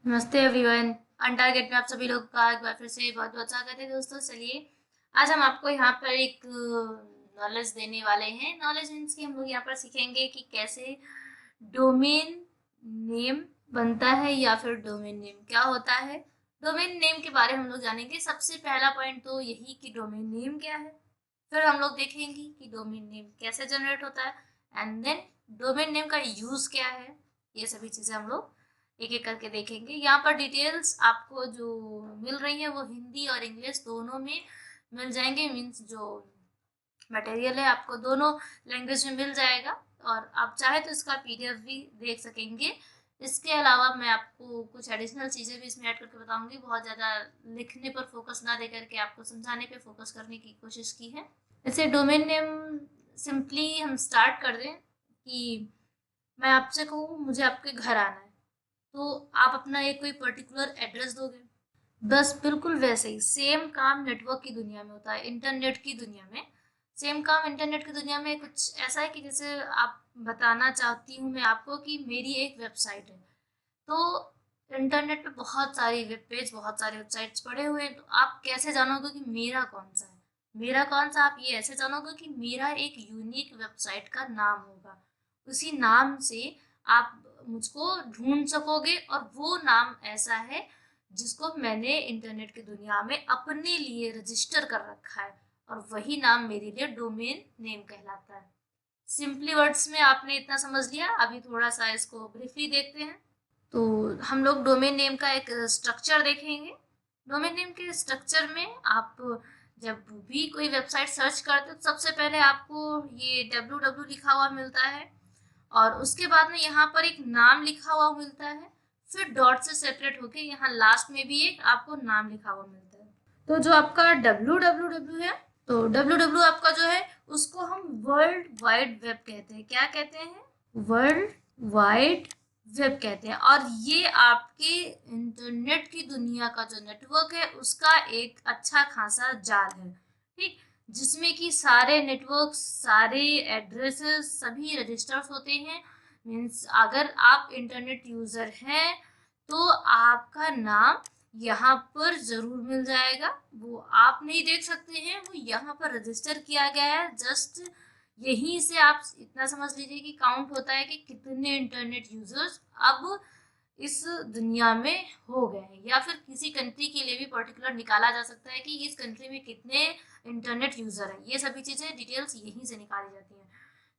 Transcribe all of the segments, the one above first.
नमस्ते एवरीवन। अनटारगेट में आप सभी लोग का एक बार फिर से बहुत बहुत स्वागत है दोस्तों। चलिए आज हम आपको यहाँ पर एक नॉलेज देने वाले हैं। नॉलेज मीन्स कि हम लोग यहाँ पर सीखेंगे कि कैसे डोमेन नेम बनता है या फिर डोमेन नेम क्या होता है। डोमेन नेम के बारे में हम लोग जानेंगे। सबसे पहला पॉइंट तो यही कि डोमेन नेम क्या है। फिर हम लोग देखेंगे कि डोमेन नेम कैसे जनरेट होता है एंड देन डोमेन नेम का यूज़ क्या है। ये सभी चीज़ें हम लोग एक एक करके देखेंगे। यहाँ पर डिटेल्स आपको जो मिल रही है वो हिंदी और इंग्लिश दोनों में मिल जाएंगे। मीन्स जो मटेरियल है आपको दोनों लैंग्वेज में मिल जाएगा और आप चाहे तो इसका पीडीएफ भी देख सकेंगे। इसके अलावा मैं आपको कुछ एडिशनल चीज़ें भी इसमें ऐड करके बताऊंगी। बहुत ज़्यादा लिखने पर फोकस ना दे करके आपको समझाने पे फोकस करने की कोशिश की है। जैसे डोमेन नेम सिंपली हम स्टार्ट कर दें कि मैं आपसे कहूँ मुझे आपके घर आना है, तो आप अपना एक कोई पर्टिकुलर एड्रेस दोगे। बस बिल्कुल वैसे ही सेम काम नेटवर्क की दुनिया में होता है, इंटरनेट की दुनिया में। सेम काम इंटरनेट की दुनिया में कुछ ऐसा है कि जैसे आप बताना चाहती हूँ मैं आपको कि मेरी एक वेबसाइट है, तो इंटरनेट पे बहुत सारी वेब पेज बहुत सारे वेबसाइट्स पड़े हुए हैं। तो आप कैसे जानोगे कि मेरा कौन सा है। मेरा कौन सा आप ये ऐसे जानोगे कि मेरा एक यूनिक वेबसाइट का नाम होगा। उसी नाम से आप मुझको ढूंढ सकोगे और वो नाम ऐसा है जिसको मैंने इंटरनेट की दुनिया में अपने लिए रजिस्टर कर रखा है और वही नाम मेरे लिए डोमेन नेम कहलाता है। सिंपली वर्ड्स में आपने इतना समझ लिया। अभी थोड़ा सा इसको ब्रीफली देखते हैं। तो हम लोग डोमेन नेम का एक स्ट्रक्चर देखेंगे। डोमेन नेम के स्ट्रक्चर में आप जब भी कोई वेबसाइट सर्च करते हो तो सबसे पहले आपको ये www लिखा हुआ मिलता है और उसके बाद में यहाँ पर एक नाम लिखा हुआ मिलता है। फिर डॉट से सेपरेट होके यहाँ लास्ट में भी एक आपको नाम लिखा हुआ मिलता है। तो जो आपका www है, तो www आपका जो है उसको हम वर्ल्ड वाइड वेब कहते हैं। क्या कहते हैं? वर्ल्ड वाइड वेब कहते हैं। और ये आपके इंटरनेट की दुनिया का जो नेटवर्क है उसका एक अच्छा खासा जाल है, ठीक, जिसमें कि सारे नेटवर्क सारे एड्रेसेस सभी रजिस्टर्स होते हैं। मीन्स अगर आप इंटरनेट यूजर हैं तो आपका नाम यहाँ पर जरूर मिल जाएगा। वो आप नहीं देख सकते हैं, वो यहाँ पर रजिस्टर किया गया है। जस्ट यहीं से आप इतना समझ लीजिए कि काउंट होता है कि कितने इंटरनेट यूजर्स अब इस दुनिया में हो गए हैं, या फिर किसी कंट्री के लिए भी पर्टिकुलर निकाला जा सकता है कि इस कंट्री में कितने इंटरनेट यूजर हैं। ये सभी चीजें डिटेल्स यहीं से निकाली जाती हैं।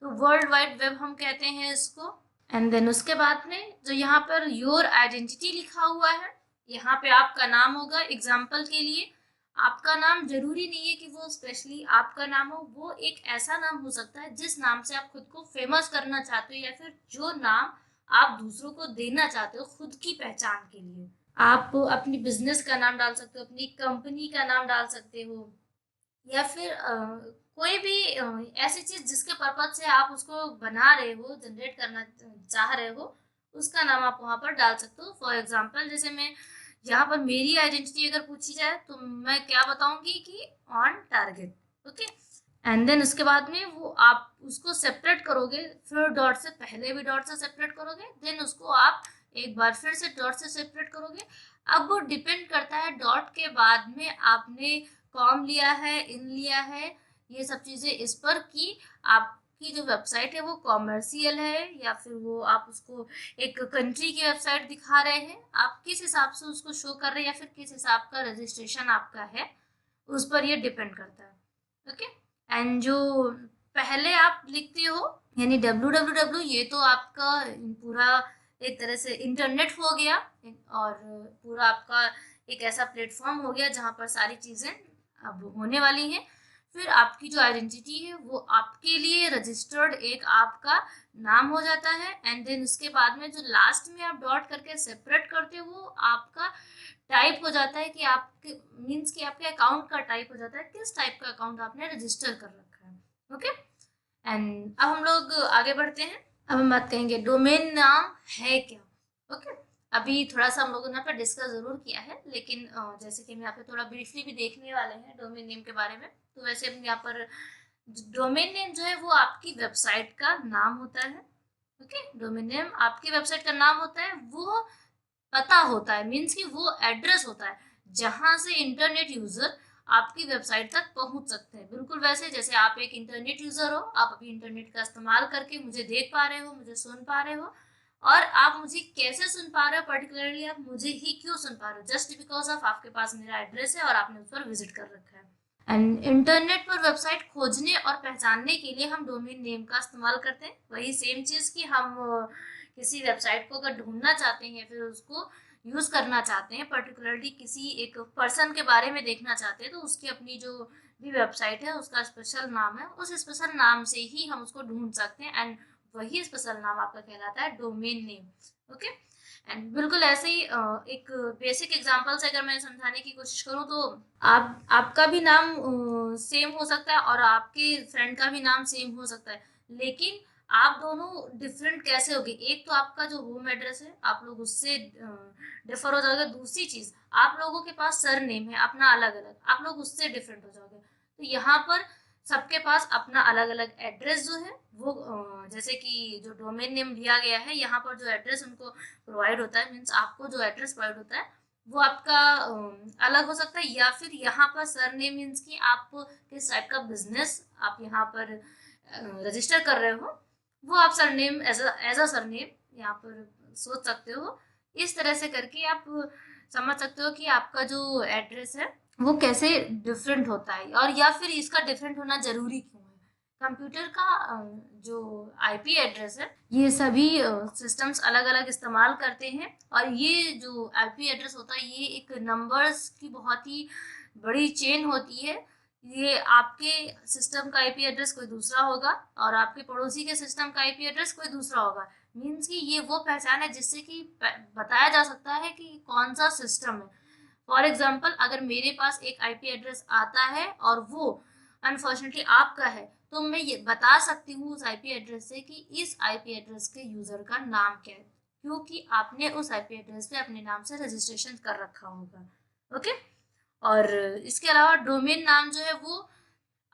तो वर्ल्ड वाइड वेब हम कहते हैं इसको। एंड देन उसके बाद में जो यहाँ पर योर आइडेंटिटी लिखा हुआ है, यहाँ पे आपका नाम होगा। एग्जाम्पल के लिए आपका नाम जरूरी नहीं है कि वो स्पेशली आपका नाम हो, वो एक ऐसा नाम हो सकता है जिस नाम से आप खुद को फेमस करना चाहते हो या फिर जो नाम आप दूसरों को देना चाहते हो खुद की पहचान के लिए। आप अपनी बिजनेस का नाम डाल सकते हो, अपनी कंपनी का नाम डाल सकते हो, या फिर कोई भी ऐसी चीज जिसके पर्पज से आप उसको बना रहे हो, जनरेट करना चाह रहे हो, उसका नाम आप वहां पर डाल सकते हो। फॉर एग्जाम्पल जैसे मैं यहाँ पर मेरी आइडेंटिटी अगर पूछी जाए तो मैं क्या बताऊंगी कि on target. Okay. And then उसके बाद में वो आप उसको सेपरेट करोगे, फिर डॉट से पहले भी डॉट से सेपरेट करोगे, देन उसको आप एक बार फिर से डॉट से सेपरेट करोगे। अब वो डिपेंड करता है डॉट के बाद में आपने कॉम लिया है, इन लिया है, ये सब चीजें इस पर कि आपकी जो वेबसाइट है वो कॉमर्शियल है या फिर वो आप उसको एक कंट्री की वेबसाइट दिखा रहे हैं। आप किस हिसाब से उसको शो कर रहे हैं या फिर किस हिसाब का रजिस्ट्रेशन आपका है, उस पर ये डिपेंड करता है। ओके। एंड जो पहले आप लिखते हो यानी www, ये तो आपका पूरा एक तरह से इंटरनेट हो गया और पूरा आपका एक ऐसा प्लेटफॉर्म हो गया जहाँ पर सारी चीजें अब होने वाली हैं। फिर आपकी जो आइडेंटिटी है वो आपके लिए रजिस्टर्ड एक आपका नाम हो जाता है। एंड देन उसके बाद में जो लास्ट में आप डॉट करके सेपरेट करते हो वो आपका टाइप हो जाता है कि आपके मीन्स कि आपके अकाउंट का टाइप हो जाता है, किस टाइप का अकाउंट आपने रजिस्टर कर रखा है। ओके। एंड अब हम लोग आगे बढ़ते हैं। अब हम बात करेंगे डोमेन नाम है क्या। ओके। अभी थोड़ा सा हम लोगों ने यहाँ पर डिस्कस जरूर किया है, लेकिन जैसे कि हम यहाँ पे थोड़ा ब्रीफली भी देखने वाले हैं डोमेन नेम के बारे में। तो वैसे हम यहाँ पर डोमेन नेम जो है वो आपकी वेबसाइट का नाम होता है। ओके। डोमेन नेम आपकी वेबसाइट का नाम होता है। वो पता होता है, मीन्स कि वो एड्रेस होता है जहां से इंटरनेट यूजर आपकी वेबसाइट तक पहुंच सकते हैं। बिल्कुल वैसे जैसे आप एक इंटरनेट यूजर हो, आप अभी इंटरनेट का इस्तेमाल करके मुझे देख पा रहे हो, मुझे सुन पा रहे हो, और आप मुझे कैसे सुन पा रहे हो, पर्टिकुलरली आप मुझे ही क्यों सुन पा रहे हो, जस्ट बिकॉज ऑफ आपके पास मेरा एड्रेस है और आपने उस पर विजिट कर रखा है। एंड इंटरनेट पर वेबसाइट खोजने और पहचानने के लिए हम डोमेन नेम का इस्तेमाल करते हैं। वही सेम चीज़ कि हम किसी वेबसाइट को अगर ढूंढना चाहते हैं, फिर उसको यूज़ करना चाहते हैं, पर्टिकुलरली किसी एक पर्सन के बारे में देखना चाहते हैं, तो उसकी अपनी जो भी वेबसाइट है उसका स्पेशल नाम है, उस स्पेशल नाम से ही हम उसको ढूंढ सकते हैं। एंड वही स्पेशल नाम आपका कहलाता है डोमेन नेम। ओके। एंड बिल्कुल ऐसे ही एक बेसिक एग्जांपल से अगर मैं समझाने की कोशिश करूं, तो आपका भी नाम सेम हो सकता है और आपके फ्रेंड का भी नाम सेम हो सकता है, लेकिन आप दोनों डिफरेंट कैसे होगे? एक तो आपका जो होम एड्रेस है, आप लोग उससे डिफर हो जाओगे। दूसरी चीज, आप लोगों के पास सर नेम है अपना अलग अलग, आप लोग उससे डिफरेंट हो जाओगे। तो यहाँ पर सबके पास अपना अलग अलग एड्रेस जो है वो जैसे कि जो डोमेन नेम लिया गया है, यहाँ पर जो एड्रेस उनको प्रोवाइड होता है, मीन्स आपको जो एड्रेस प्रोवाइड होता है वो आपका अलग हो सकता है, या फिर यहाँ पर सरनेम मीन्स कि आप किस टाइप का बिजनेस आप यहाँ पर रजिस्टर कर रहे हो, वो आप सरनेम एज अ सरनेम यहाँ पर सोच सकते हो। इस तरह से करके आप समझ सकते हो कि आपका जो एड्रेस है वो कैसे डिफरेंट होता है, और या फिर इसका डिफरेंट होना जरूरी क्यों है। कंप्यूटर का जो आईपी एड्रेस है, ये सभी सिस्टम्स अलग अलग इस्तेमाल करते हैं, और ये जो आईपी एड्रेस होता है ये एक नंबर्स की बहुत ही बड़ी चेन होती है। ये आपके सिस्टम का आईपी एड्रेस कोई दूसरा होगा और आपके पड़ोसी के सिस्टम का आईपी एड्रेस कोई दूसरा होगा। मीन्स कि ये वो पहचान है जिससे कि बताया जा सकता है कि कौन सा सिस्टम है। फॉर एग्जाम्पल, अगर मेरे पास एक आईपी एड्रेस आता है और वो अनफॉर्चुनेटली आपका है, तो मैं ये बता सकती हूँ उस आईपी एड्रेस से कि इस आईपी एड्रेस के यूजर का नाम क्या है, क्योंकि आपने उस आईपी एड्रेस पे अपने नाम से रजिस्ट्रेशन कर रखा होगा। ओके। और इसके अलावा डोमेन नाम जो है वो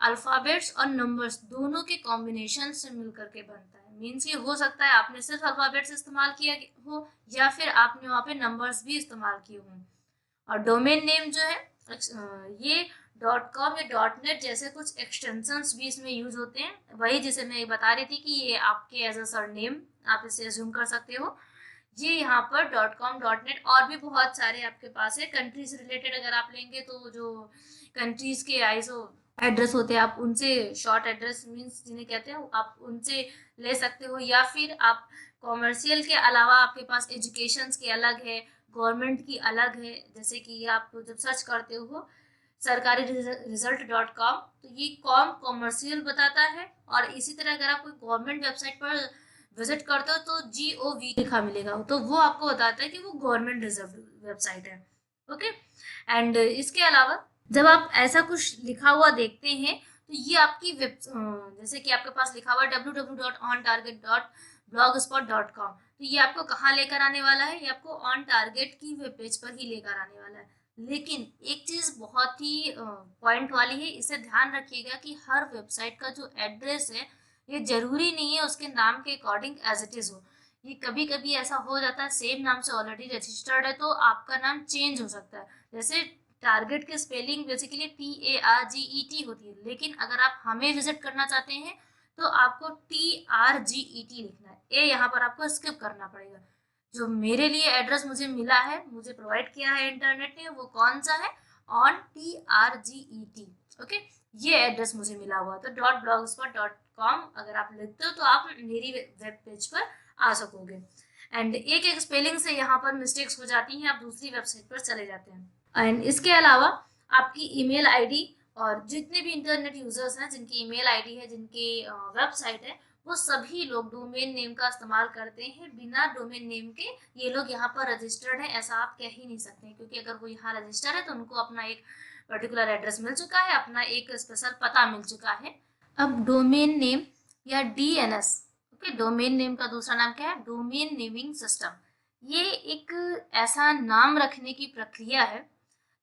अल्फाबेट्स और नंबर्स दोनों के कॉम्बिनेशन से मिलकर के बनता है। मीन्स ये हो सकता है आपने सिर्फ अल्फाबेट्स इस्तेमाल किया हो, या फिर आपने वहाँ पे नंबर्स भी इस्तेमाल किए हों। और डोमेन नेम जो है ये डॉट कॉम या डॉट नेट जैसे कुछ एक्सटेंशंस भी इसमें यूज होते हैं। वही जिसे मैं बता रही थी कि ये आपके एज अ सरनेम आप इसे एज्यूम कर सकते हो। ये यहाँ पर डॉट कॉम डॉट नेट और भी बहुत सारे आपके पास है। कंट्री से रिलेटेड अगर आप लेंगे तो जो कंट्रीज के आईएसओ एड्रेस होते हैं, आप उनसे शॉर्ट एड्रेस मीन्स जिन्हें कहते हैं, आप उनसे ले सकते हो। या फिर आप कॉमर्शियल के अलावा आपके पास एजुकेशन के अलग है, गवर्नमेंट की अलग है। जैसे कि आप जब सर्च करते हो सरकारी रिजल्ट डॉट कॉम, तो ये कॉम कॉमर्शियल बताता है, और इसी तरह अगर आप कोई गवर्नमेंट वेबसाइट पर विजिट करते हो तो GOV लिखा मिलेगा, तो वो आपको बताता है कि वो गवर्नमेंट रिजर्व वेबसाइट है। ओके। एंड इसके अलावा जब आप ऐसा कुछ लिखा हुआ देखते हैं, तो ये आपकी वेब जैसे कि आपके पास लिखा हुआ www.ontarget.blogspot.com, तो ये आपको कहाँ लेकर आने वाला है? ये आपको ऑन टारगेट की वेब पेज पर ही लेकर आने वाला है। लेकिन एक चीज बहुत ही पॉइंट वाली है, इसे ध्यान रखिएगा कि हर वेबसाइट का जो एड्रेस है ये जरूरी नहीं है उसके नाम के अकॉर्डिंग एज इट इज हो। ये कभी कभी ऐसा हो जाता है सेम नाम से ऑलरेडी रजिस्टर्ड है तो आपका नाम चेंज हो सकता है। जैसे टारगेट की स्पेलिंग बेसिकली TARGET होती है, लेकिन अगर आप हमें विजिट करना चाहते हैं तो आपको TRGET लिखना है, ए यहाँ पर आपको स्किप करना पड़ेगा। जो मेरे लिए एड्रेस मुझे मिला है, मुझे प्रोवाइड किया है इंटरनेट ने, वो कौन सा है? On TRGET। ओके। ये एड्रेस मुझे मिला हुआ, तो .blogspot.com अगर आप लिखते हो तो आप मेरी वेब पेज पर आ सकोगे। एंड एक एक स्पेलिंग से यहाँ पर मिस्टेक्स हो जाती हैं, आप दूसरी वेबसाइट पर चले जाते हैं। एंड इसके अलावा आपकी ईमेल आईडी, और जितने भी इंटरनेट यूजर्स हैं जिनकी ईमेल आईडी है, जिनकी वेबसाइट है, वो सभी लोग डोमेन नेम का इस्तेमाल करते हैं। बिना डोमेन नेम के ये लोग यहाँ पर रजिस्टर्ड है ऐसा आप कह ही नहीं सकते, क्योंकि अगर वो यहाँ रजिस्टर है तो उनको अपना एक पर्टिकुलर एड्रेस मिल चुका है, अपना एक स्पेशल पता मिल चुका है। अब डोमेन नेम या DNS, ओके, डोमेन नेम का दूसरा नाम क्या है? Domain naming system. ये एक ऐसा नाम रखने की प्रक्रिया है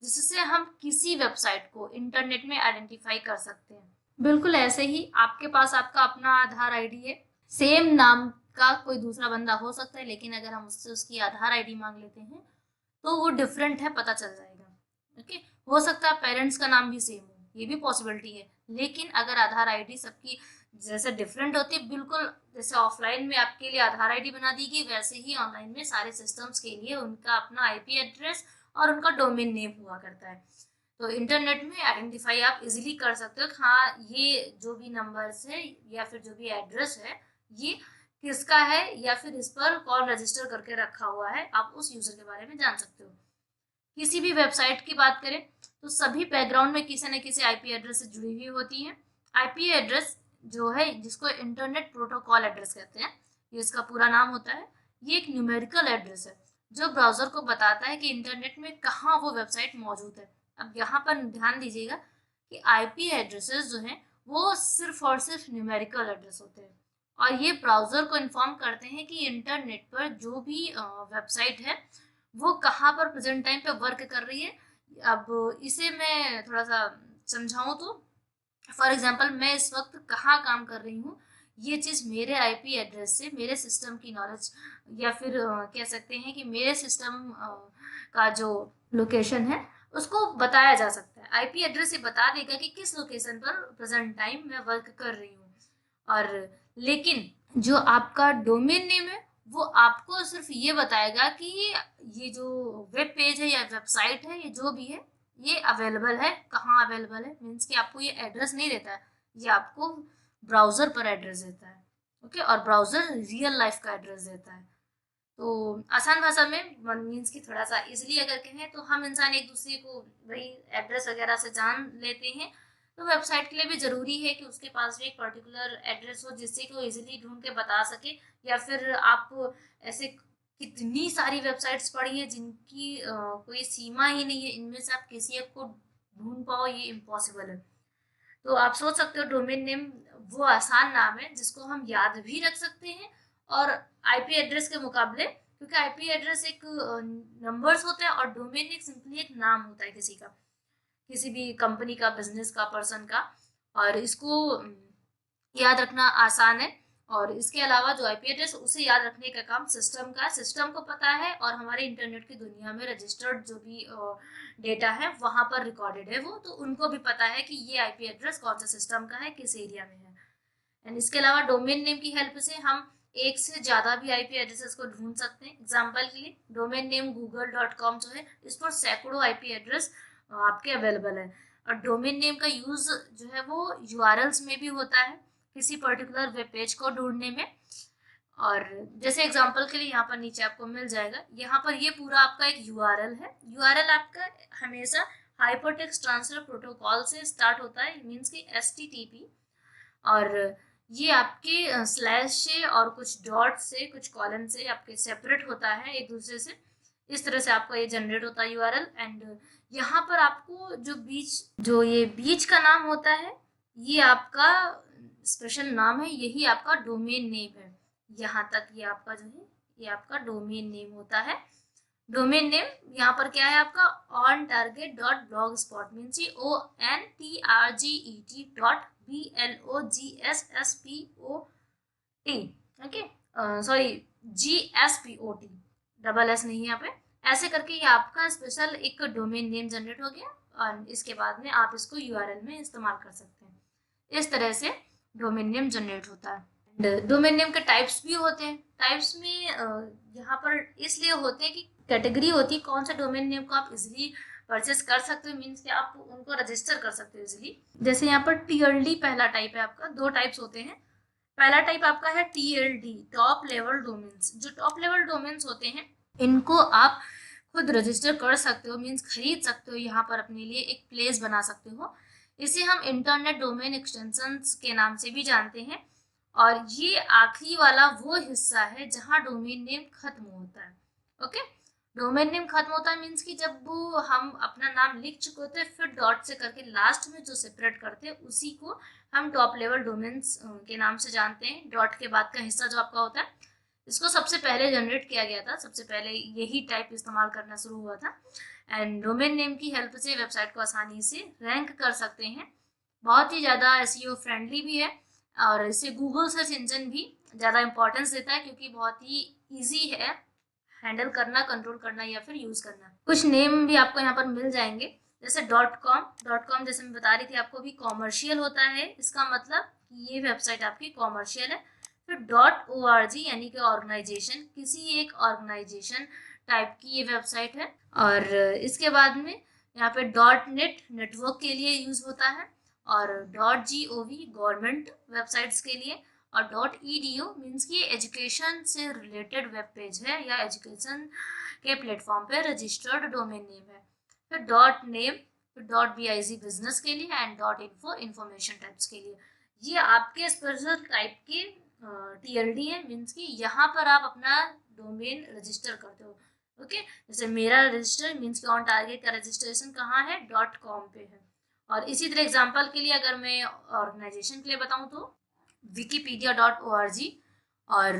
जिससे हम किसी वेबसाइट को इंटरनेट में आइडेंटिफाई कर सकते हैं। बिल्कुल ऐसे ही आपके पास आपका अपना आधार आईडी है, सेम नाम का कोई दूसरा बंदा हो सकता है, लेकिन अगर हम उससे उसकी आधार आईडी मांग लेते हैं तो वो डिफरेंट है, पता चल जाएगा। ओके, हो सकता है पेरेंट्स का नाम भी सेम हो, ये भी पॉसिबिलिटी है। लेकिन अगर आधार आईडी सबकी जैसे डिफरेंट होती है, बिल्कुल जैसे ऑफलाइन में आपके लिए आधार आईडी बना दी गई, वैसे ही ऑनलाइन में सारे सिस्टम्स के लिए उनका अपना आईपी एड्रेस और उनका डोमेन नेम हुआ करता है। तो इंटरनेट में आइडेंटिफाई आप इजीली कर सकते हो कि हाँ, ये जो भी नंबर्स है या फिर जो भी एड्रेस है, ये किसका है या फिर इस पर कौन रजिस्टर करके रखा हुआ है, आप उस यूजर के बारे में जान सकते हो। किसी भी वेबसाइट की बात करें तो सभी बैकग्राउंड में किसी न किसी आईपी एड्रेस से जुड़ी हुई होती है। आईपी एड्रेस जो है, जिसको इंटरनेट प्रोटोकॉल एड्रेस कहते हैं, ये इसका पूरा नाम होता है। ये एक न्यूमेरिकल एड्रेस है जो ब्राउजर को बताता है कि इंटरनेट में कहाँ वो वेबसाइट मौजूद है। अब यहाँ पर ध्यान दीजिएगा कि आईपी एड्रेसेस जो हैं वो सिर्फ और सिर्फ न्यूमेरिकल एड्रेस होते हैं, और ये ब्राउजर को इन्फॉर्म करते हैं कि इंटरनेट पर जो भी वेबसाइट है वो कहाँ पर प्रेजेंट टाइम पे वर्क कर रही है। अब इसे मैं थोड़ा सा समझाऊं तो, फॉर एग्जांपल मैं इस वक्त कहाँ काम कर रही हूँ, ये चीज़ मेरे आईपी एड्रेस से मेरे सिस्टम की नॉलेज, या फिर कह सकते हैं कि मेरे सिस्टम का जो लोकेशन है उसको बताया जा सकता है। आईपी एड्रेस ये बता देगा कि किस लोकेशन पर प्रेजेंट टाइम मैं वर्क कर रही हूँ। और लेकिन जो आपका डोमेन नेम है वो आपको सिर्फ ये बताएगा कि ये जो वेब पेज है या वेबसाइट है, ये जो भी है, ये अवेलेबल है, कहाँ अवेलेबल है, मीन्स कि आपको ये एड्रेस नहीं देता है, ये आपको ब्राउजर पर एड्रेस देता है। ओके, और ब्राउजर रियल लाइफ का एड्रेस देता है। तो आसान भाषा में मीन्स कि थोड़ा सा इजिली अगर कहें तो हम इंसान एक दूसरे को वही एड्रेस वगैरह से जान लेते हैं। तो वेबसाइट के लिए भी ज़रूरी है कि उसके पास भी एक पर्टिकुलर एड्रेस हो जिससे कि वो इजीली ढूंढ के बता सके। या फिर आप ऐसे कितनी सारी वेबसाइट्स पड़ी हैं जिनकी कोई सीमा ही नहीं है, इनमें से आप किसी एक को ढूंढ पाओ, ये इम्पॉसिबल है। तो आप सोच सकते हो डोमेन नेम वो आसान नाम है जिसको हम याद भी रख सकते हैं, और आईपी एड्रेस के मुकाबले, क्योंकि आईपी एड्रेस एक नंबर्स होते हैं और डोमेन एक सिंपली एक नाम होता है किसी का, किसी भी कंपनी का, बिजनेस का, पर्सन का। और इसको याद रखना आसान है। और इसके अलावा जो आईपी एड्रेस, उसे याद रखने का काम सिस्टम का, सिस्टम को पता है, और हमारे इंटरनेट की दुनिया में रजिस्टर्ड जो भी डेटा है वहाँ पर रिकॉर्डेड है वो, तो उनको भी पता है कि ये आईपी एड्रेस कौन सा सिस्टम का है, किस एरिया में है। एंड इसके अलावा डोमेन नेम की हेल्प से हम एक से ज़्यादा भी आईपी एड्रेसेस को ढूंढ सकते हैं। एग्जाम्पल के लिए डोमेन नेम google.com जो है, इस पर सैकड़ों आईपी एड्रेस आपके अवेलेबल है। और डोमेन नेम का यूज़ जो है वो यूआरएल्स में भी होता है, किसी पर्टिकुलर वेब पेज को ढूंढने में। और जैसे एग्जांपल के लिए यहाँ पर नीचे आपको मिल जाएगा, यहाँ पर ये पूरा आपका एक यूआरएल है। यूआरएल आपका हमेशा हाइपरटेक्स्ट ट्रांसफर प्रोटोकॉल से स्टार्ट होता है, मीन्स की एचटीटीपी। और ये आपके स्लैश से और कुछ डॉट से, कुछ कॉलन से आपके सेपरेट होता है एक दूसरे से। इस तरह से आपका ये जनरेट होता है यूआरएल। एंड यहाँ पर आपको जो ये बीच का नाम होता है, ये आपका स्पेशल नाम है, यही आपका डोमेन नेम है। यहाँ तक ये आपका जो है, ये आपका डोमेन नेम होता है। डोमेन नेम यहाँ पर क्या है आपका, on target dot blog spot, means ONTRGET.BLOGSSPOT। Okay, sorry, GSPOT, double S नहीं है यहाँ पे। ऐसे करके ये आपका स्पेशल एक डोमेन नेम जनरेट हो गया, और इसके बाद में आप इसको यूआरएल में इस्तेमाल कर सकते हैं। इस तरह से डोमेन नेम जनरेट होता है। डोमेन नेम के टाइप्स भी होते हैं। टाइप्स में यहाँ पर इसलिए होते हैं कि कैटेगरी होती है कौन सा डोमेन नेम को आप इजीली परचेस कर सकते हो, मीन्स कि आप उनको रजिस्टर कर सकते हो इजीली। जैसे यहाँ पर टीएलडी पहला टाइप है आपका, दो टाइप्स होते हैं। पहला टाइप आपका है टीएलडी, टॉप लेवल डोमेन्स। जो टॉप लेवल डोमेन्स होते हैं इनको आप खुद रजिस्टर कर सकते हो, मीन्स खरीद सकते हो, यहाँ पर अपने लिए एक प्लेस बना सकते हो। इसे हम इंटरनेट डोमेन एक्सटेंशंस के नाम से भी जानते हैं। और ये आखिरी वाला वो हिस्सा है जहाँ डोमेन नेम खत्म होता है। ओके, डोमेन नेम खत्म होता है मीन्स कि जब वो हम अपना नाम लिख चुके होते हैं, फिर डॉट से करके लास्ट में जो सेपरेट करते हैं उसी को हम टॉप लेवल डोमेन्स के नाम से जानते हैं। डॉट के बाद का हिस्सा जो आपका होता है, इसको सबसे पहले जनरेट किया गया था, सबसे पहले यही टाइप इस्तेमाल करना शुरू हुआ था। एंड डोमेन नेम की हेल्प से वेबसाइट को आसानी से रैंक कर सकते हैं। बहुत ही ज़्यादा एसईओ फ्रेंडली भी है, और इसे गूगल सर्च इंजन भी ज़्यादा इंपॉर्टेंस देता है क्योंकि बहुत ही ईजी है हैंडल करना, कंट्रोल करना या फिर यूज़ करना। कुछ नेम भी आपको यहाँ पर मिल जाएंगे, जैसे .com जैसे मैं बता रही थी आपको भी कॉमर्शियल होता है, इसका मतलब ये वेबसाइट आपकी कॉमर्शियल है। फिर .org यानी कि ऑर्गेनाइजेशन, किसी एक ऑर्गेनाइजेशन टाइप की ये वेबसाइट है। और इसके बाद में यहाँ पे .net नेटवर्क के लिए यूज़ होता है, और .gov गवर्नमेंट वेबसाइट्स के लिए, और .edu मीन्स कि एजुकेशन से रिलेटेड वेब पेज है या एजुकेशन के प्लेटफॉर्म पे रजिस्टर्ड डोमेन नेम है। फिर .name, फिर .biz बिजनेस के लिए, एंड .info इंफॉर्मेशन टाइप्स के लिए। ये आपके स्पेशल टाइप के TLD है, मीन्स कि यहाँ पर आप अपना डोमेन रजिस्टर करते हो। ओके, जैसे मेरा रजिस्टर मीन्स कि ऑन टारगेट का रजिस्ट्रेशन कहाँ है, .com पे है। और इसी तरह एग्जांपल के लिए अगर मैं ऑर्गेनाइजेशन के लिए बताऊं तो wikipedia.org। और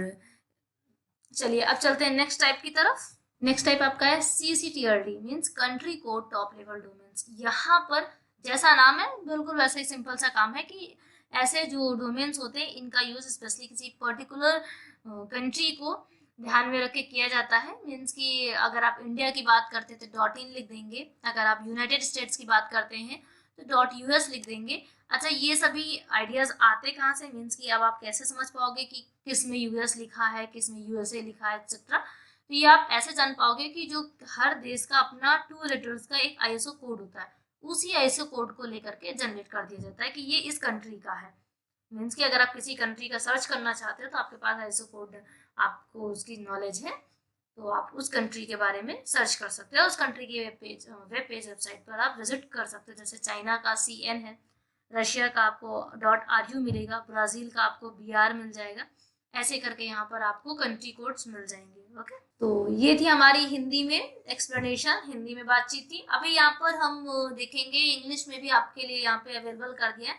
चलिए अब चलते हैं नेक्स्ट टाइप की तरफ। नेक्स्ट टाइप आपका है CCTLD means country code top level domains. यहाँ पर जैसा नाम है बिल्कुल वैसा ही सिंपल सा काम है कि ऐसे जो डोमेन्स होते हैं इनका यूज स्पेशली किसी पर्टिकुलर कंट्री को ध्यान में रख के किया जाता है। मीन्स कि अगर आप इंडिया की बात करते हैं तो .in लिख देंगे, अगर आप यूनाइटेड स्टेट्स की बात करते हैं तो .US लिख देंगे। अच्छा, ये सभी आइडियाज आते कहाँ से, मीन्स कि अब आप कैसे समझ पाओगे कि किस में US लिखा है, किस में USA लिखा है एक्सेट्रा। तो ये आप ऐसे जान पाओगे कि जो हर देश का अपना 2 लेटर्स का एक ISO कोड होता है, उसी ISO कोड को लेकर के जनरेट कर दिया जाता है कि ये इस कंट्री का है। मीन्स कि अगर आप किसी कंट्री का सर्च करना चाहते हो तो आपके पास ISO कोड, आपको उसकी नॉलेज है तो आप उस कंट्री के बारे में सर्च कर सकते हो। उस कंट्री की वेब पेज वेबसाइट पर आप विजिट कर सकते हो। जैसे चाइना का CN है, रशिया का आपको .ru मिलेगा, ब्राज़ील का आपको BR मिल जाएगा। ऐसे करके यहाँ पर आपको कंट्री कोड्स मिल जाएंगे। ओके, तो ये थी हमारी हिंदी में एक्सप्लेनेशन, हिंदी में बातचीत थी। अभी यहाँ पर हम देखेंगे इंग्लिश में भी आपके लिए यहाँ पे अवेलेबल कर दिया है।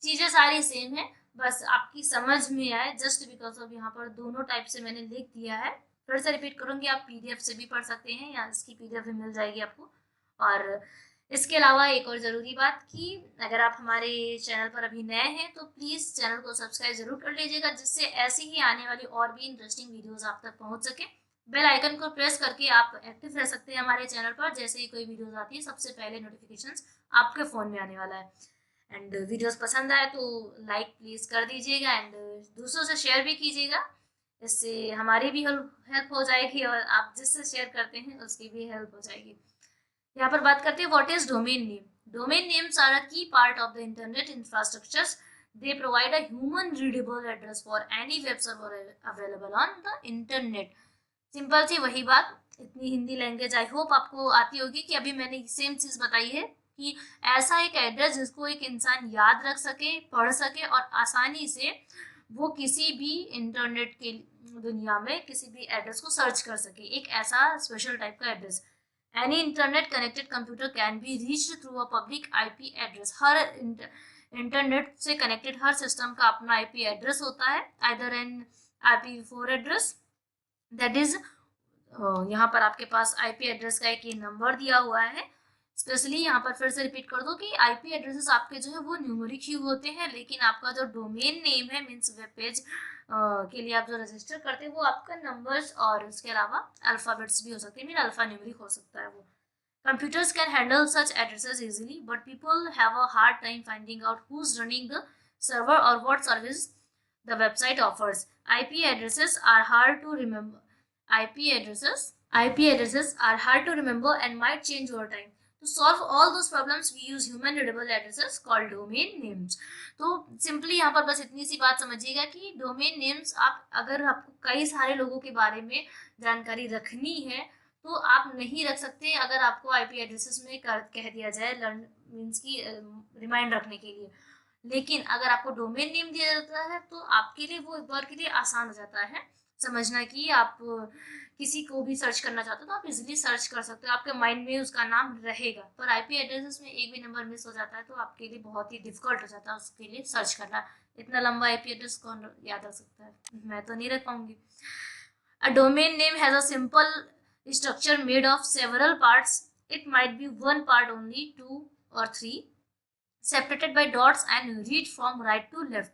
चीज़ें सारी सेम है, बस आपकी समझ में आए जस्ट बिकॉज ऑफ यहाँ पर दोनों टाइप से मैंने लिख दिया है। फिर से रिपीट करूँगी, आप PDF से भी पढ़ सकते हैं या इसकी PDF भी मिल जाएगी आपको। और इसके अलावा एक और ज़रूरी बात कि अगर आप हमारे चैनल पर अभी नए हैं तो प्लीज़ चैनल को सब्सक्राइब जरूर कर लीजिएगा, जिससे ऐसी ही आने वाली और भी इंटरेस्टिंग वीडियोस आप तक पहुंच सके। बेल आइकन को प्रेस करके आप एक्टिव रह सकते हैं हमारे चैनल पर, जैसे ही कोई वीडियोस आती है सबसे पहले नोटिफिकेशंस आपके फ़ोन में आने वाला है। एंड वीडियोस पसंद आए तो लाइक प्लीज़ कर दीजिएगा, एंड दूसरों से शेयर भी कीजिएगा, इससे हमारी भी हेल्प हो जाएगी और आप जिससे शेयर करते हैं उसकी भी हेल्प हो जाएगी। यहाँ पर बात करते हैं what is domain name. Domain names are a key part of the internet infrastructures. They provide a human readable address for any web server available on the internet. Simple सी वही बात, इतनी हिंदी लैंग्वेज आई होप आपको आती होगी कि अभी मैंने सेम चीज़ बताई है कि ऐसा एक एड्रेस जिसको एक इंसान याद रख सके, पढ़ सके और आसानी से वो किसी भी इंटरनेट के दुनिया में किसी भी एड्रेस को सर्च कर सके, एक ऐसा स्पेशल टाइप का address. Any internet connected computer can be reached through a public IP address। Her internet से कनेक्टेड हर सिस्टम का अपना IP एड्रेस होता है, either an IPv4 address, that is यहाँ पर आपके पास IP एड्रेस का एक ये नंबर दिया हुआ है। स्पेशली यहाँ पर फिर से रिपीट कर दो कि IP एड्रेसेस आपके जो है वो न्यूमेरिक ही होते हैं, लेकिन आपका जो डोमेन नेम है मीन्स वेब पेज के लिए आप जो रजिस्टर करते हैं वो आपका नंबर्स और उसके अलावा अल्फ़ाबेट्स भी हो सकते हैं, मीन अल्फ़ा न्यूमेरिक हो सकता है वो। Computers can handle such addresses easily, but people have a hard time finding out who's running the server or what service the website offers. IP addresses are hard to remember. IP addresses are hard to remember and might change over time. To solve all those problems, we use human readable addresses called domain names. तो simply यहाँ पर बस इतनी सी बात समझिएगा कि domain names आप अगर आपको कई सारे लोगों के बारे में जानकारी रखनी है तो आप नहीं रख सकते अगर आपको IP एड्रेसेस में कह दिया जाए लर्न मीन्स की रिमाइंड रखने के लिए। लेकिन अगर आपको डोमेन नेम दिया जाता है तो आपके लिए वो एक बार के लिए आसान हो जाता है समझना कि आप किसी को भी सर्च करना चाहते हो तो आप इजीली सर्च कर सकते हो, आपके माइंड में उसका नाम रहेगा। पर IP एड्रेसेस में एक भी नंबर मिस हो जाता है तो आपके लिए बहुत ही डिफिकल्ट हो जाता है उसके लिए सर्च करना। इतना लंबा IP एड्रेस कौन याद रख सकता है, मैं तो नहीं रख पाऊंगी। अ domain name has a simple structure made of several parts. It might be one part only, 2 or 3, separated by dots and read from right to left.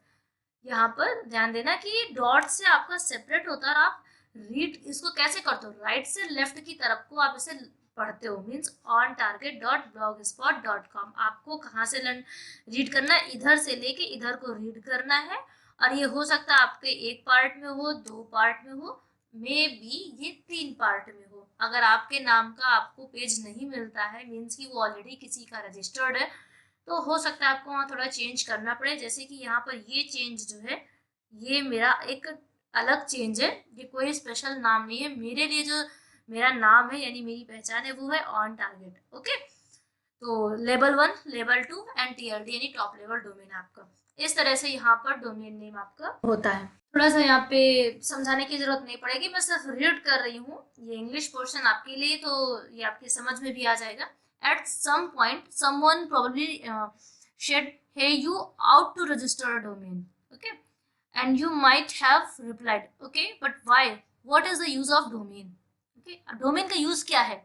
यहाँ पर ध्यान देना कि डॉट से आपका सेपरेट होता है और आप रीड इसको कैसे करते हो, राइट से लेफ्ट की तरफ को आप इसे पढ़ते हो, means on target dot blog spot dot com. आपको कहाँ से रीड करना है, इधर से लेके इधर को रीड करना है। और ये हो सकता है आपके एक पार्ट में हो, 2 पार्ट में हो, मे बी ये 3 पार्ट में हो। अगर आपके नाम का आपको पेज नहीं मिलता है, मीन्स कि वो ऑलरेडी किसी का रजिस्टर्ड है, तो हो सकता है आपको वहाँ थोड़ा चेंज करना पड़े। जैसे कि यहाँ पर ये चेंज जो है, ये मेरा एक अलग चेंज है, ये कोई स्पेशल नाम नहीं है मेरे लिए। जो मेरा नाम है यानी मेरी पहचान है वो है ऑन टारगेट। ओके, तो level 1, level 2 and tier D यानी टॉप लेवल डोमेन आपका। इस तरह से यहाँ पर डोमेन नेम आपका होता है। थोड़ा सा यहाँ पे समझाने की जरूरत नहीं पड़ेगी, मैं सिर्फ रीड कर रही हूँ ये इंग्लिश पोर्शन आपके लिए, तो ये आपकी समझ में भी आ जाएगा। At some point, someone probably said, "Hey, you out to register a domain." Okay, and you might have replied, "Okay, but why? What is the use of domain?" Okay, domain का use क्या है?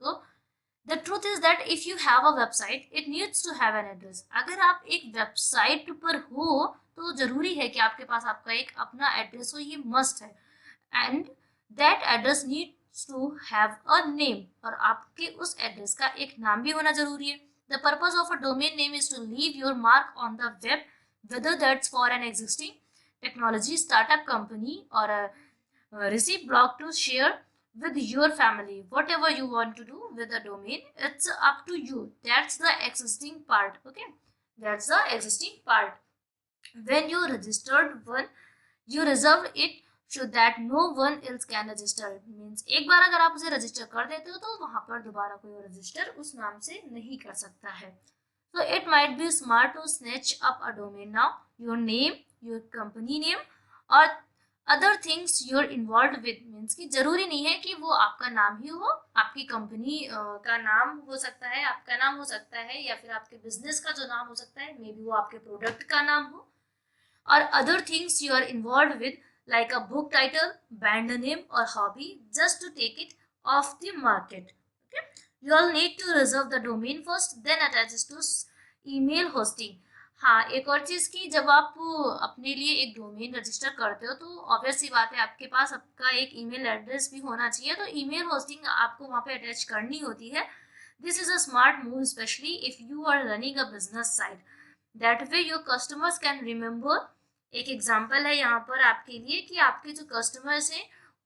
तो the truth is that if you have a website, it needs to have an address. अगर आप एक website पर हो तो जरूरी है कि आपके पास आपका एक अपना एड्रेस हो, ये मस्ट है। And that address needs to have a name, और आपके उस एड्रेस का एक नाम भी होना जरूरी है। The purpose of a domain name is to leave your mark on the web, whether that's for an existing technology startup company or a receipt blog to share with your family. Whatever you want to do with the domain, it's up to you. That's the existing part. Okay, that's the existing part. When you registered one, you reserve it so that no one else can register. Means एक बार अगर आप उसे register कर देते हो तो वहां पर दोबारा कोई रजिस्टर उस नाम से नहीं कर सकता है। So it might be smart to snatch up a domain now, your name, your company name, और other things you're involve with. Means कि जरूरी नहीं है कि वो आपका नाम ही हो, आपकी कंपनी का नाम हो सकता है, आपका नाम हो सकता है, या फिर आपके बिजनेस का जो नाम हो सकता है, मे बी वो आपके प्रोडक्ट का नाम हो। और other things you are involve with like a book title, band name और hobby, just to take it off the market. Okay, you all need to reserve the domain first, then attaches to email hosting. हाँ, एक और चीज की, जब आप अपने लिए एक डोमेन रजिस्टर करते हो तो ऑब्वियस सी बात है आपके पास आपका एक ईमेल एड्रेस भी होना चाहिए, तो ईमेल होस्टिंग आपको वहाँ पे अटैच करनी होती है। This is a smart move specially if you are running a business site, that way your customers can remember. एक एग्जाम्पल है यहाँ पर आपके लिए कि आपके जो कस्टमर्स हैं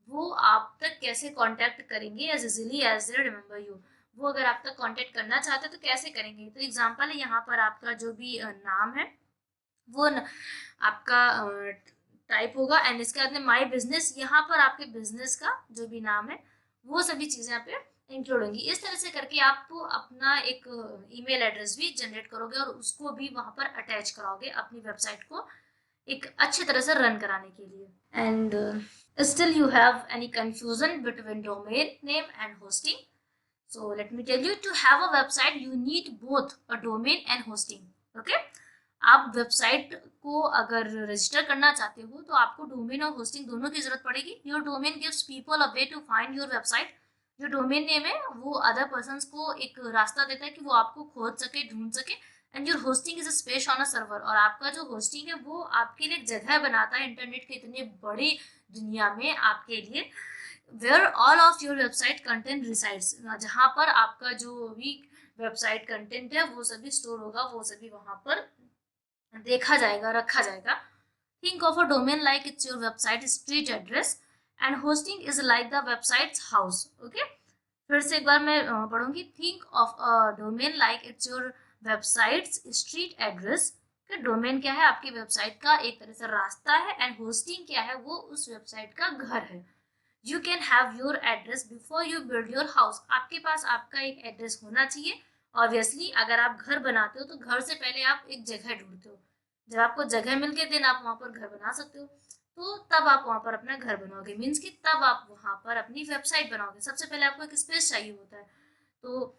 वो आप तक कैसे कॉन्टेक्ट करेंगे as easily as they remember you. वो अगर आप तक कांटेक्ट करना चाहते हैं तो कैसे करेंगे, तो एग्जांपल है यहाँ पर आपका जो भी नाम है वो आपका टाइप होगा, एंड इसके बाद में माय बिजनेस, यहाँ पर आपके बिजनेस का जो भी नाम है वो सभी चीज़ें यहाँ पे इंक्लूड होंगी। इस तरह से करके आप अपना एक ईमेल एड्रेस भी जनरेट करोगे और उसको भी वहाँ पर अटैच कराओगे अपनी वेबसाइट को एक अच्छी तरह से रन कराने के लिए। And still you have any confusion between domain name and hosting? So let me tell you, to have a website, you need both a domain and hosting. Okay? आप वेबसाइट को अगर रजिस्टर करना चाहते हो तो आपको डोमेन और hosting दोनों की जरूरत पड़ेगी। Your domain gives people a way to find your website. जो डोमेन नेम है वो अदर पर्सन को एक रास्ता देता है कि वो आपको खोज सके, ढूंढ सके। And your hosting is a space on a server, और आपका जो होस्टिंग है वो आपके लिए एक जगह बनाता है इंटरनेट के इतने बड़ी दुनिया में आपके लिए, where all of your website content resides, जहाँ पर आपका जो भी वेबसाइट कंटेंट है वो सभी स्टोर होगा, वो सभी वहाँ पर देखा जाएगा, रखा जाएगा। Think of a domain like it's your website street address and hosting is like the website house. Okay, फिर से एक बार मैं पढ़ूंगी। Think of a domain like it's your website street address. Domain क्या है, आपकी वेबसाइट का एक तरह से रास्ता है, एंड होस्टिंग क्या है, वो उस वेबसाइट का घर है। You can have your address before you build your house. आपके पास आपका एक एड्रेस होना चाहिए। ऑब्वियसली अगर आप घर बनाते हो तो घर से पहले आप एक जगह ढूंढते हो, जब आपको जगह मिल के देन आप वहाँ पर घर बना सकते हो, तो तब आप वहाँ पर अपना घर बनाओगे, मीन्स कि तब आप वहाँ पर अपनी वेबसाइट बनाओगे। सबसे पहले आपको एक स्पेस चाहिए होता है। तो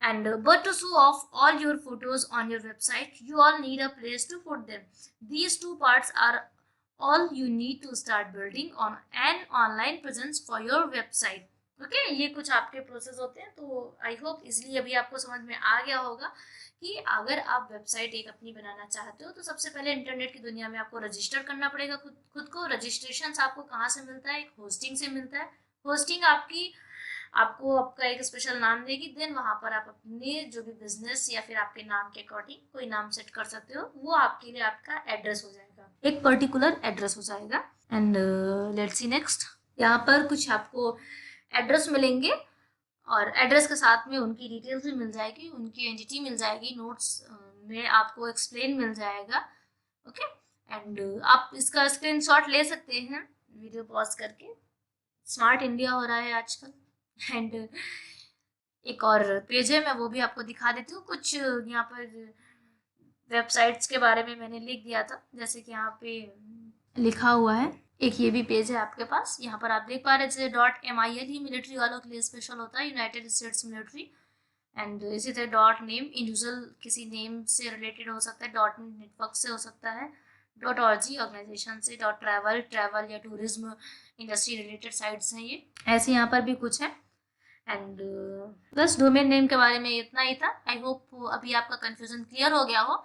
and but to show off all your photos on your website, you all need a place to put them. These two parts are all you need to start building on an online presence for your website. Okay, ये कुछ आपके process होते हैं। तो I hope इसलिए अभी आपको समझ में आ गया होगा कि अगर आप वेबसाइट एक अपनी बनाना चाहते हो तो सबसे पहले इंटरनेट की दुनिया में आपको रजिस्टर करना पड़ेगा खुद खुद को। रजिस्ट्रेशन आपको कहाँ से मिलता है? एक होस्टिंग से मिलता है। होस्टिंग आपको आपका एक स्पेशल नाम देगी। देन वहां पर आप अपने जो भी बिजनेस या फिर आपके नाम के अकॉर्डिंग कोई नाम सेट कर सकते हो। वो आपके लिए आपका एड्रेस हो जाएगा, एक पर्टिकुलर एड्रेस हो जाएगा। And let's see next. यहाँ पर कुछ आपको एड्रेस मिलेंगे और एड्रेस के साथ में उनकी डिटेल्स भी मिल जाएगी, उनकी एंटिटी मिल जाएगी, नोट्स में आपको एक्सप्लेन मिल जाएगा। ओके, एंड आप इसका स्क्रीनशॉट ले सकते हैं वीडियो पॉज करके। स्मार्ट इंडिया हो रहा है आजकल। एंड एक और पेज है, मैं वो भी आपको दिखा देती हूँ। कुछ यहाँ पर वेबसाइट्स के बारे में मैंने लिख दिया था, जैसे कि यहाँ पे लिखा हुआ है। एक ये भी पेज है आपके पास, यहाँ पर आप देख पा रहे हैं जैसे .mil ही मिलिट्री वालों के लिए स्पेशल होता है, यूनाइटेड स्टेट्स मिलिट्री। एंड इसी तरह .name इंडिविजुअल किसी नेम से रिलेटेड हो सकता है, .network से हो सकता है, .org ऑर्गेनाइजेशन से, .travel ट्रैवल या टूरिज्म इंडस्ट्री रिलेटेड साइट्स हैं ये। ऐसे यहाँ पर भी कुछ है। एंड बस डोमेन नेम के बारे में इतना ही था। आई होप अभी आपका कंफ्यूजन क्लियर हो गया हो।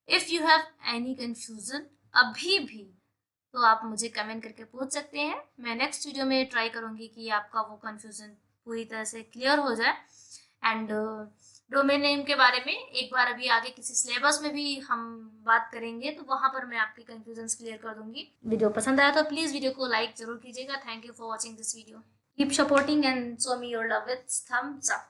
If you have any confusion अभी भी, तो आप मुझे कमेंट करके पूछ सकते हैं। मैं नेक्स्ट वीडियो में ट्राई करूँगी कि आपका वो कन्फ्यूज़न पूरी तरह से क्लियर हो जाए। एंड डोमेन नेम के बारे में एक बार अभी आगे किसी सिलेबस में भी हम बात करेंगे, तो वहाँ पर मैं आपके कन्फ्यूजन्स क्लियर कर दूंगी। वीडियो पसंद आया तो प्लीज़ वीडियो को लाइक जरूर कीजिएगा। Thank you for watching this video. Keep supporting and show me your love with thumbs up.